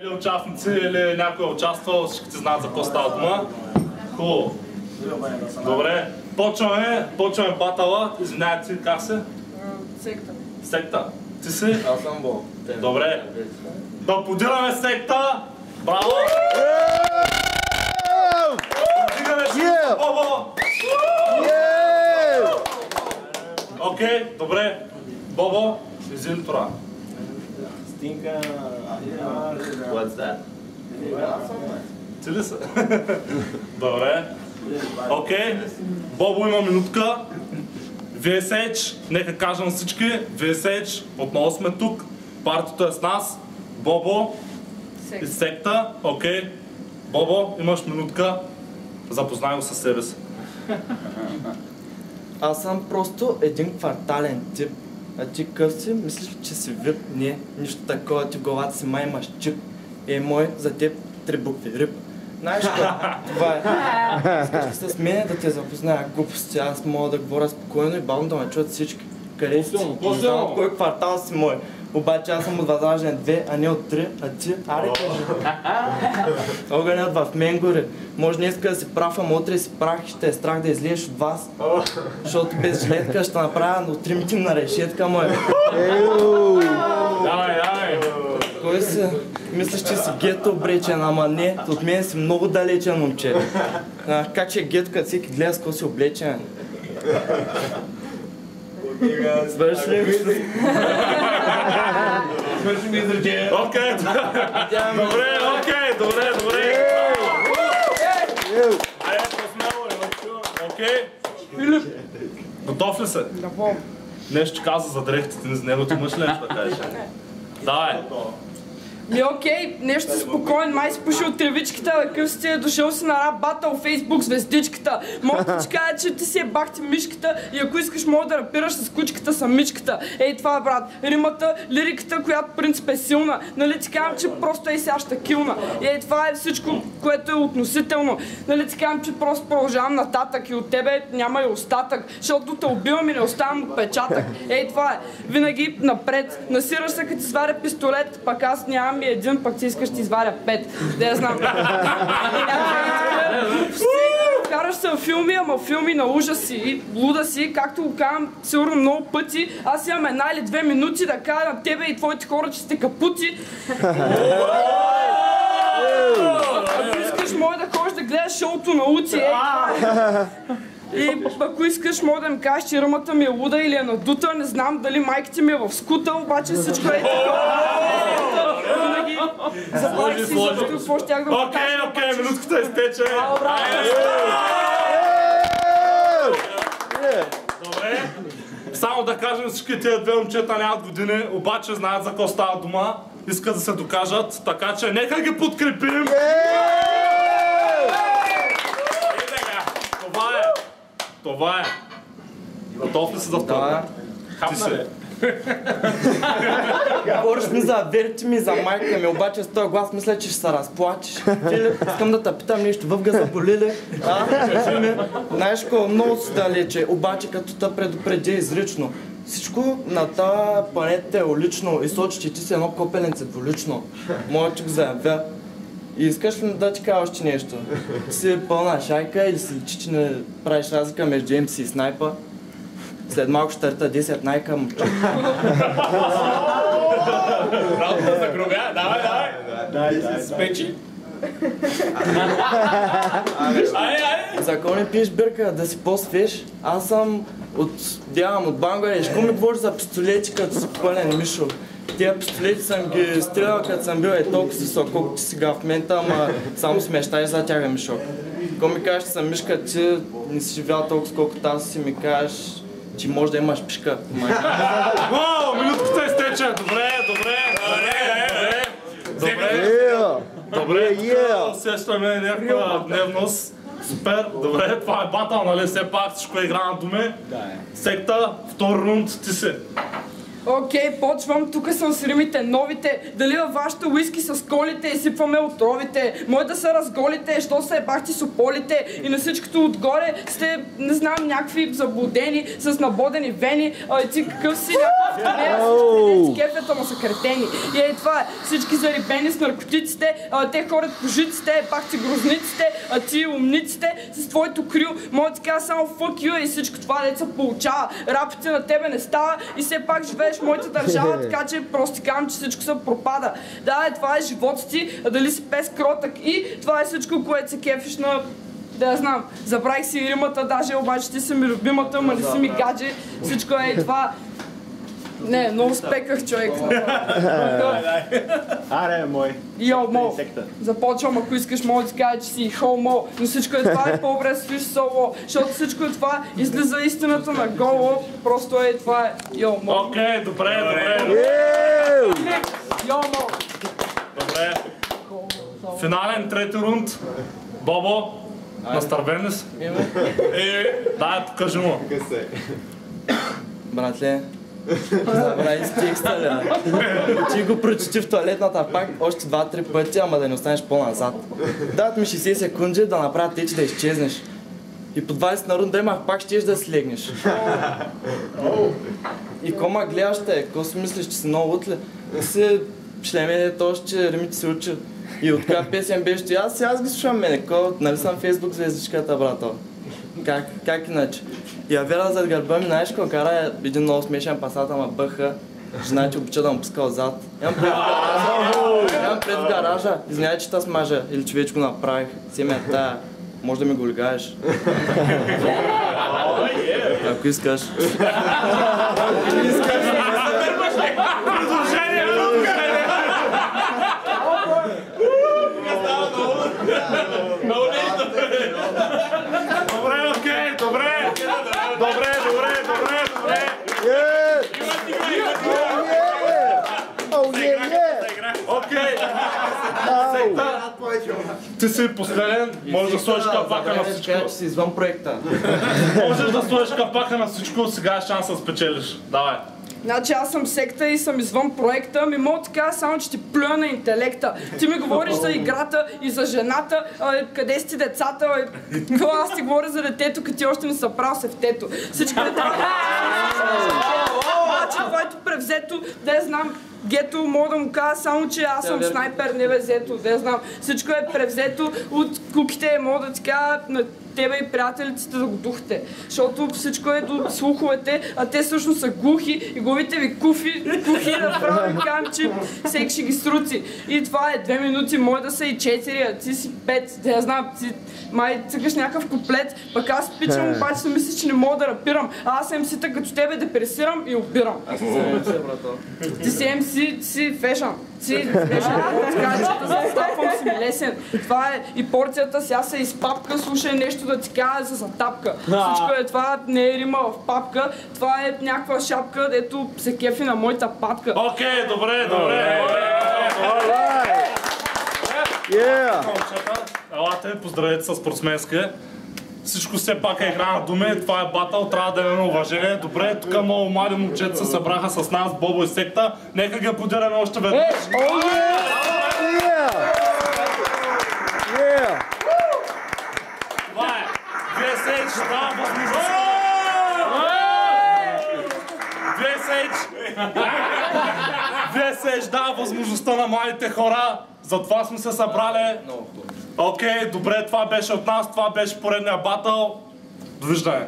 Или участници, или някой е участвал, всички знаят за какво става дума. Хубаво. Добре, почваме батала. Извинявайте, как се? Секта. Секта. Ти си? Аз съм Бо. Добре. Да аплодираме секта! Браво! Дигаме си Бобо! Окей, добре. Бобо, изили това. Стинка... What's that? Ти ли са? Добре. Окей. Бобо има минутка. VSH, нека кажем всички. VSH, отново сме тук. Партито е с нас. Бобо и секта. Окей. Бобо, имаш минутка. Запознай го със себе си. Аз съм просто един квартален тип. А ти къв си? Мислиш, че си вип? Не, нищо такова, ти в главата си май имаш чип. Мой, за теб 3 букви. Рип. Знаеш какво? Това е. Искаш с мен да те запозная глупости. Аз мога да говоря спокойно и бавно да ме чуят всички. Къде си? Не знам от кой квартал си мой. Обаче аз съм от Възраждане 2, а не от 3, а ти? Аре кажи. Огънят в мен горе. Може днеска да си прав, ама утре си прах и ще е страх да излезеш от вас. Защото без жилетка ще направя, но тримите на решетка, мой. Давай! Кой си? Мислиш, че си гетто облечен, ама не. От мен си много далечен, момче. Как че е гетто, като всеки гледа с какво си облечен? Свърши ли? Свърши ми изречение. Окей! Добре! Айде, по-смело, окей? Филип! Готов ли се? Напълно. Нещо каза за дрехтите ни, за него ти имаш ли нещо да кажеш? Давай! Окей, нещо спокойно, май си пушил тревичката, такъв си е дошъл си на рап батъл Фейсбук звездичката. Мога да ти кажа, че ти си е бахти мишката и ако искаш мога да рапираш с кучката самичката. Ей това е, брат, римата, лириката, която принцип е силна. Нали ти казвам, че просто е сега щакилна. Ей това е всичко, което е относително. Нали ти казвам, че просто продължавам нататък и от тебе няма и остатък, защото те убивам и не оставам отпечатък. Ей това е, винаги напред. Насираш се, като ти сваря пистолет, пак аз нямам и един, пък ти искаш ти изваря 5. Да я знам. Караш се в филми, ама филми на ужаси и луда си, както го казвам сигурно много пъти. Аз имам 1 или 2 минути да кажа на тебе и твоите хора, че сте капути. Ако искаш, може да ходиш да гледаш шоуто на Уци. И ако искаш, мога да ми кажеш, че ръмата ми е луда или е надута, не знам дали майките ми е в скута, обаче всичко е такова. Заплах си, защото какво щях да му кажа. Окей, минутката изтече. Добре. Само да кажем, всички тези две момчета нямат години, обаче знаят за какво става дума, искат да се докажат, така че нека ги подкрепим. Това е. Готов ли си за това? Ти си. Говориш ми за верите ми, за майка ми, обаче с този глас мисля, че ще се разплачеш. Филип, искам да те питам нещо, въвга заболи ли? Кажи ми, знаеш какво, много си далече, обаче като те предупреди изрично. Всичко на тази планета е улично и сочи, че ти си едно копеленце двулично. Мога ти го заявя. И искаш ли да ти кажа още нещо? Ти си пълна шайка или си личи, че не правиш разлика между MC и снайпа? След малко ще търта 10 найка му. Работа за гробя, давай! Спечи! За какво не пиеш бирка, да си по-свеж? Аз съм от Бангладеш. Какво ми говориш за пистолети, като си пълен Мишо? Тия пистолети съм ги стрелял, като съм бил толкова си висок, колкото ти сега в момента, ама само си мечтаеш за тяга, Мишо. Какво ми кажеш, че съм мишка, ти не си живял толкова, колкото аз си ми кажеш, че може да имаш пишка. Вау, минутката изтече! Добре, усещаме някаква дневност. Супер, добре, това е батъл, нали? Все пак всичко е игра на думи. Секта, втори рунд, ти си. Окей, почвам. Тук съм с римите, новите. Дали във вашето уиски с колите и сипваме отровите. Може да се разголите, що се бахти с ополите. И на всичкото отгоре сте, не знам, някакви заблудени, с набодени вени. Ти какъв си някакъв кефят, ама са кретени. И ей това е. Всички зарибени с наркотиците, те ходят по жиците, бахти грозниците, ти умниците с твоето крил. Може да ти кажа само fuck you и всичко това деца получава. Рапите на тебе не става и все пак живееш моята държава, така че просто ти казвам, че всичко се пропада. Да, това е живота ти, дали си пес кротък и това е всичко, което се кефиш на... Да я знам, забравих си римата, даже обаче ти си ми любимата, ама не си ми гадже, всичко е това. Не, много спеках, човек. Аре, мой. Йо, мо, започвам, ако искаш, мога да ти кажа, че си хомо, но всичко е това е по-добре да свиш соло, защото всичко е това излиза истината на голо, просто е това е йо, мо. Окей, добре. Йо, мо. Добре. Финален трети рунд. Бобо, настървен ли си? Дай, покажи му. Братле, забрави с текста, ли? Ти го прочети в тоалетната пак още 2-3 пъти, ама да не останеш по-назад. Дадат ми 60 секунди да направя те, че да изчезнеш. И по 20 на рунда имах пак щеш да слегнеш. И кома гледаш те, какво си мислиш, че си много утли? Си шлеме точно, че римите се учи. И от коя песен беше ти? Аз ги слушам мене, нали съм Фейсбук звездичката, брато? Как иначе? И Авера зад гърба ми, знаеш какво кара един много смешен пасат, ама бъха. Жена ти обича да му пуска отзад. Имам пред в гаража. Извинявай, че та смажа или че вече го направих. Семе тая. Може да ми го лигаеш. Ако искаш. Окей! Ти си последен, можеш да сложиш капака на всичко. Че си извън проекта. Можеш да сложиш капака на всичко, сега е шанс да спечелиш. Давай. Значи аз съм секта и съм извън проекта, ми мога така само, че ти плюя на интелекта. Ти ми говориш за играта и за жената, къде си ти децата, аз ти говоря за детето, като ти още не са прал се в тето. Всичко е така. Обаче твоето превзето, да я знам, гето мога да му кажа само, че аз съм снайпер, не взето, да я знам. Всичко е превзето от куките, мога да ти кажа на тебе и приятелите да го духте. Защото всичко е до слуховете, а те всъщност са глухи и главите ви кухи направо ви казвам, че всеки ще ги сруци. И това е 2 минути, може да са и 4, а ти си 5, да я знам, ти май цъкаш някакъв куплет, пък аз пичам, обаче си мисля, че не мога да рапирам. А аз съм MC-та като тебе депресирам и обирам. Ти си MC, ти си фешън. Така че да застапвам си лесен. Това е и порцията сега се изпапка, слушай нещо да ти кажа за затапка. Всичко е това, не е рима в папка, това е някаква шапка, дето се кефи на моята патка. Окей, добре. Елате, поздравете с спортсменска. Всичко все пак е игра на думи, това е батъл, трябва да имаме уважение. Добре, тук много млади момчета се събраха с нас, Бобо и секта. Нека ги аплодираме още веднъж. Това е. VSH дава възможността. VSH дава възможността на младите хора. Затова сме се събрали. Окей, добре, това беше от нас, това беше поредния батъл. Довиждане.